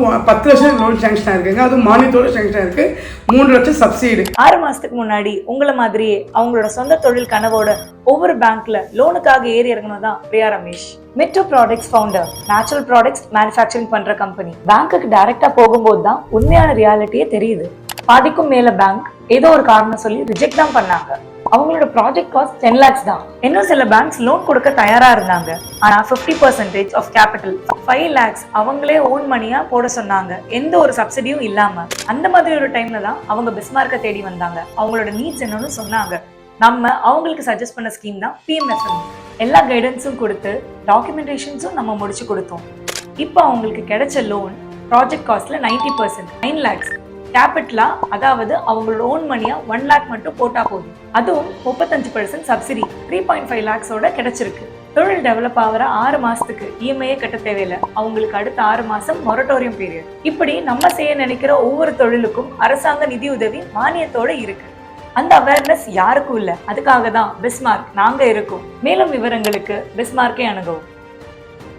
வந்து 10 லட்சம் loan sanction ஆயிருக்குங்க. அதுவும் மானியத்தோட சேங்ஷன் ஆயிருக்கு. 3 லட்சம் சப்சிடி. 6 மாசத்துக்கு முன்னாடி உங்களை மாதிரியே அவங்களோட சொந்த தொழில் கனவோட ஒவ்வொரு பேங்க்ல லோனுக்காக ஏறி இறங்கினதான் Priya Ramesh. Metro products founder, natural products manufacturing பண்ற கம்பெனி. பேங்க்குக்கு டைரக்டா போகும்போது தான் உண்மையான ரியாலிட்டியே தெரியுது. பாதிக்கும் மேல பேங்க் ஏதோ ஒரு காரணம் சொல்லி ரிஜெக்ட் தான் பண்ணாங்க. அவங்களோட ப்ராஜெக்ட் காஸ்ட் 10 lakhs தான். இன்னும் சில பேங்க்ஸ் லோன் கொடுக்க தயாரா இருந்தாங்க. ஆனா 50% ஆஃப் கேபிட்டல் 5 lakhs அவங்களே ஓன் மணியா போட சொன்னாங்க, எந்த ஒரு சப்சிடியும் இல்லாம. அந்த மாதிரி ஒரு டைம்ல தான் அவங்க பிஸ்மார்க்கை தேடி வந்தாங்க. அவங்களோட நீட்ஸ் என்னன்னு சொன்னாங்க. நம்ம அவங்களுக்கு சஜஸ்ட் பண்ண ஸ்கீம் தான் PMFM. எல்லா கைடன்ஸும் கொடுத்து டாக்குமெண்டேஷன்ஸும் நம்ம முடிச்சு கொடுத்தோம். இப்போ அவங்களுக்கு கிடைச்ச லோன் ப்ராஜெக்ட் காஸ்ட்ல 90%, 9 lakhs. கேபிட்டலா, அதாவது அவங்களோட ஓன் மணியா 1 lakh மட்டும் போட்டா போதும். அதுவும் 35% சப்சிடி 3.5 lakhs கிடைச்சிருக்கு. தொழில் டெவலப் ஆகிற 6 மாசத்துக்கு இஎம்ஐயே கட்ட தேவையில்லை. அவங்களுக்கு அடுத்த 6 மாசம் மொரட்டோரியம் பீரியட். இப்படி நம்ம செய்ய நினைக்கிற ஒவ்வொரு தொழிலுக்கும் அரசாங்க நிதி உதவி மானியத்தோட இருக்கு. அந்த அவேர்னஸ் யாருக்கும் இல்லை. அதுக்காக தான் பிஸ்மார்க் நாங்க இருக்கோம். மேலும் விவரங்களுக்கு பிஸ்மார்க்கை அணுகவும்.